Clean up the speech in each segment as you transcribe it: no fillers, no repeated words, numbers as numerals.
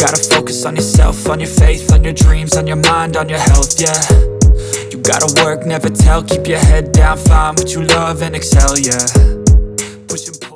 gotta focus on yourself, on your faith, on your dreams, on your mind, on your health, yeah. You gotta work, never tell, keep your head down, find what you love and excel, yeah. Push and pull.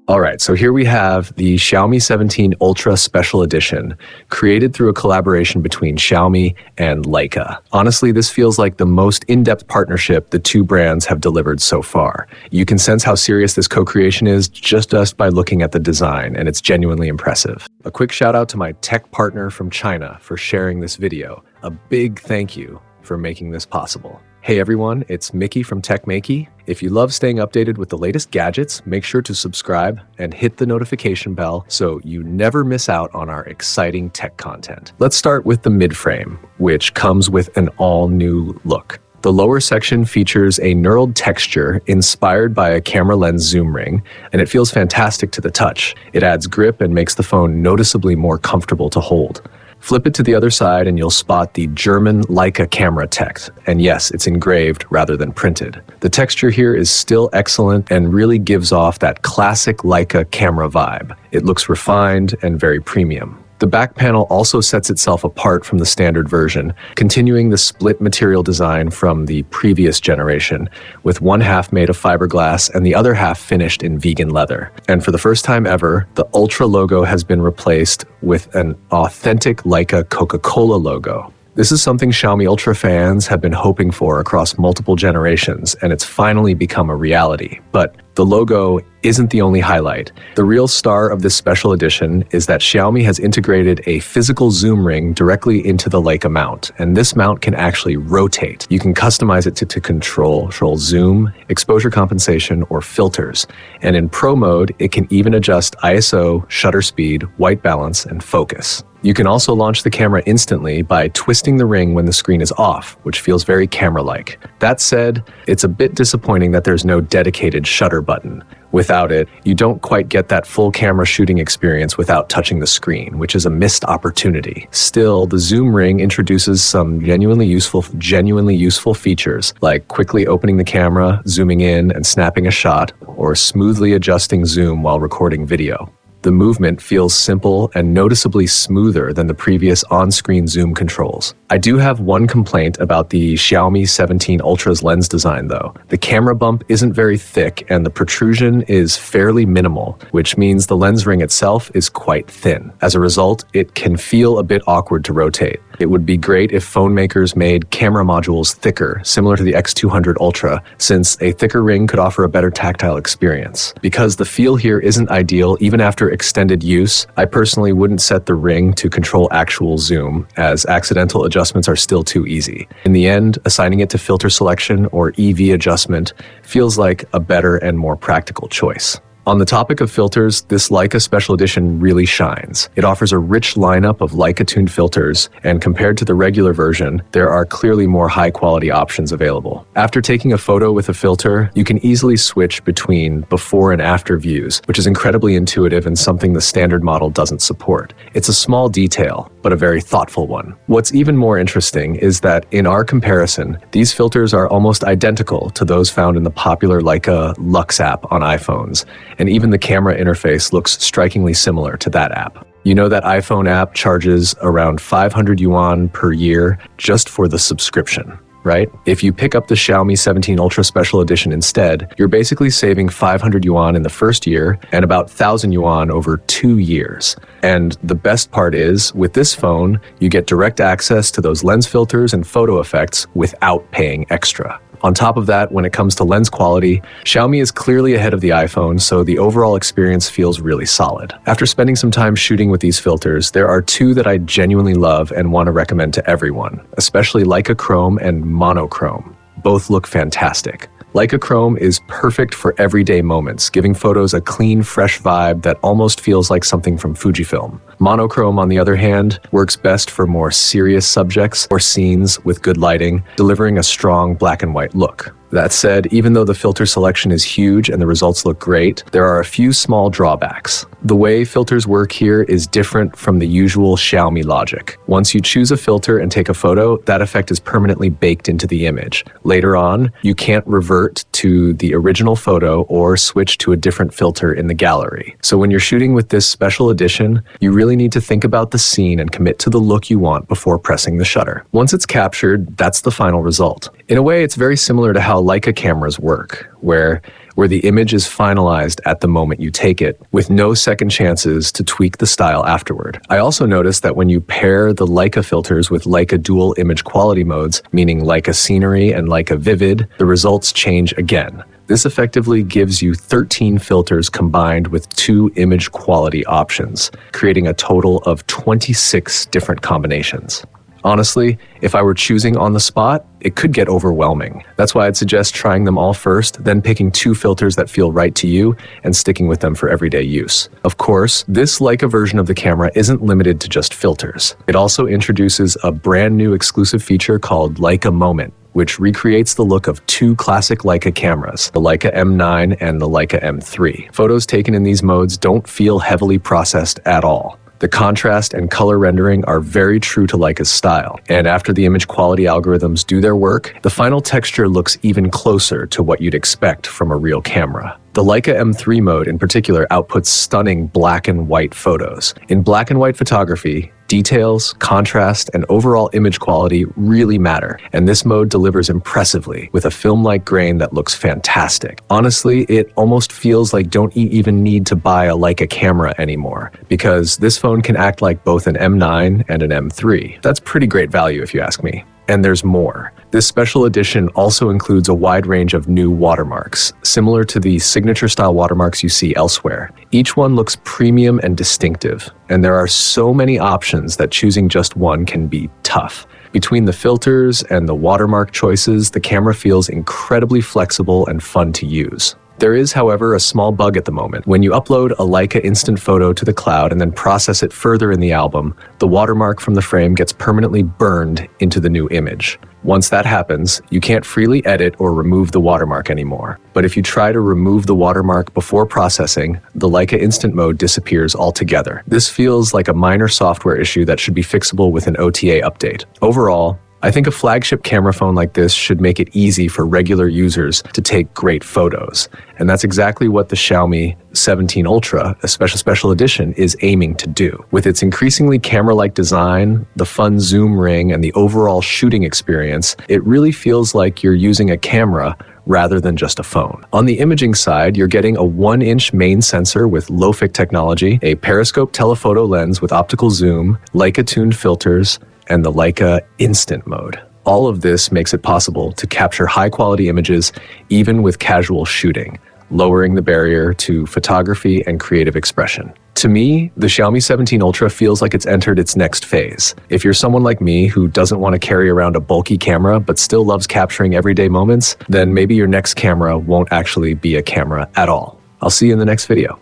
All right, so here we have the Xiaomi 17 Ultra Special Edition, created through a collaboration between Xiaomi and Leica. Honestly, this feels like the most in-depth partnership the two brands have delivered so far. You can sense how serious this co-creation is just by looking at the design, and it's genuinely impressive. A quick shout out to my tech partner from China for sharing this video. A big thank you for making this possible. Hey everyone, it's Maiky from Maiky. If you love staying updated with the latest gadgets, make sure to subscribe and hit the notification bell so you never miss out on our exciting tech content. Let's start with the mid-frame, which comes with an all-new look. The lower section features a knurled texture inspired by a camera lens zoom ring, and it feels fantastic to the touch. It adds grip and makes the phone noticeably more comfortable to hold. Flip it to the other side and you'll spot the German Leica camera text. And yes, it's engraved rather than printed. The texture here is still excellent and really gives off that classic Leica camera vibe. It looks refined and very premium. The back panel also sets itself apart from the standard version, continuing the split material design from the previous generation, with one half made of fiberglass and the other half finished in vegan leather. And for the first time ever, the Ultra logo has been replaced with an authentic Leica Coca-Cola logo. This is something Xiaomi Ultra fans have been hoping for across multiple generations, and it's finally become a reality. But the logo isn't the only highlight. The real star of this special edition is that Xiaomi has integrated a physical zoom ring directly into the Leica mount, and this mount can actually rotate. You can customize it to control zoom, exposure compensation, or filters. And in Pro mode, it can even adjust ISO, shutter speed, white balance, and focus. You can also launch the camera instantly by twisting the ring when the screen is off, which feels very camera-like. That said, it's a bit disappointing that there's no dedicated shutter button. Without it, you don't quite get that full camera shooting experience without touching the screen, which is a missed opportunity. Still, the zoom ring introduces some genuinely useful features, like quickly opening the camera, zooming in and snapping a shot, or smoothly adjusting zoom while recording video. The movement feels simple and noticeably smoother than the previous on-screen zoom controls. I do have one complaint about the Xiaomi 17 Ultra's lens design though. The camera bump isn't very thick and the protrusion is fairly minimal, which means the lens ring itself is quite thin. As a result, it can feel a bit awkward to rotate. It would be great if phone makers made camera modules thicker, similar to the X200 Ultra, since a thicker ring could offer a better tactile experience. Because the feel here isn't ideal even after extended use, I personally wouldn't set the ring to control actual zoom, as accidental adjustments are still too easy. In the end, assigning it to filter selection or EV adjustment feels like a better and more practical choice. On the topic of filters, this Leica Special Edition really shines. It offers a rich lineup of Leica-tuned filters, and compared to the regular version, there are clearly more high-quality options available. After taking a photo with a filter, you can easily switch between before and after views, which is incredibly intuitive and something the standard model doesn't support. It's a small detail, but a very thoughtful one. What's even more interesting is that in our comparison, these filters are almost identical to those found in the popular Leica Lux app on iPhones, and even the camera interface looks strikingly similar to that app. You know that iPhone app charges around 500 yuan per year just for the subscription, right? If you pick up the Xiaomi 17 Ultra Special Edition instead, you're basically saving 500 yuan in the first year and about 1,000 yuan over 2 years. And the best part is, with this phone, you get direct access to those lens filters and photo effects without paying extra. On top of that, when it comes to lens quality, Xiaomi is clearly ahead of the iPhone, so the overall experience feels really solid. After spending some time shooting with these filters, there are two that I genuinely love and want to recommend to everyone, especially Leica Chrome and MonoChrome. Both look fantastic. Leica Chrome is perfect for everyday moments, giving photos a clean, fresh vibe that almost feels like something from Fujifilm. MonoChrome, on the other hand, works best for more serious subjects or scenes with good lighting, delivering a strong black and white look. That said, even though the filter selection is huge and the results look great, there are a few small drawbacks. The way filters work here is different from the usual Xiaomi logic. Once you choose a filter and take a photo, that effect is permanently baked into the image. Later on, you can't revert to the original photo or switch to a different filter in the gallery. So when you're shooting with this special edition, you really really need to think about the scene and commit to the look you want before pressing the shutter. Once it's captured, that's the final result. In a way, it's very similar to how Leica cameras work, where the image is finalized at the moment you take it, with no second chances to tweak the style afterward. I also noticed that when you pair the Leica filters with Leica dual image quality modes, meaning Leica Scenery and Leica Vivid, the results change again. This effectively gives you 13 filters combined with 2 image quality options, creating a total of 26 different combinations. Honestly, if I were choosing on the spot, it could get overwhelming. That's why I'd suggest trying them all first, then picking 2 filters that feel right to you and sticking with them for everyday use. Of course, this Leica version of the camera isn't limited to just filters. It also introduces a brand new exclusive feature called Leica Moment, which recreates the look of 2 classic Leica cameras, the Leica M9 and the Leica M3. Photos taken in these modes don't feel heavily processed at all. The contrast and color rendering are very true to Leica's style, and after the image quality algorithms do their work, the final texture looks even closer to what you'd expect from a real camera. The Leica M3 mode in particular outputs stunning black and white photos. In black and white photography, details, contrast, and overall image quality really matter, and this mode delivers impressively with a film-like grain that looks fantastic. Honestly, it almost feels like don't even need to buy a Leica camera anymore, because this phone can act like both an M9 and an M3. That's pretty great value if you ask me. And there's more. This special edition also includes a wide range of new watermarks, similar to the signature-style watermarks you see elsewhere. Each one looks premium and distinctive, and there are so many options that choosing just one can be tough. Between the filters and the watermark choices, the camera feels incredibly flexible and fun to use. There is, however, a small bug at the moment. When you upload a Leica instant photo to the cloud and then process it further in the album, the watermark from the frame gets permanently burned into the new image. Once that happens, you can't freely edit or remove the watermark anymore. But if you try to remove the watermark before processing, the Leica Instant mode disappears altogether. This feels like a minor software issue that should be fixable with an OTA update. Overall, I think a flagship camera phone like this should make it easy for regular users to take great photos. And that's exactly what the Xiaomi 17 Ultra, a special edition, is aiming to do. With its increasingly camera-like design, the fun zoom ring, and the overall shooting experience, it really feels like you're using a camera rather than just a phone. On the imaging side, you're getting a 1-inch main sensor with LoFic technology, a periscope telephoto lens with optical zoom, Leica-tuned filters, and the Leica Instant mode. All of this makes it possible to capture high-quality images even with casual shooting, lowering the barrier to photography and creative expression. To me, the Xiaomi 17 Ultra feels like it's entered its next phase. If you're someone like me who doesn't want to carry around a bulky camera but still loves capturing everyday moments, then maybe your next camera won't actually be a camera at all. I'll see you in the next video.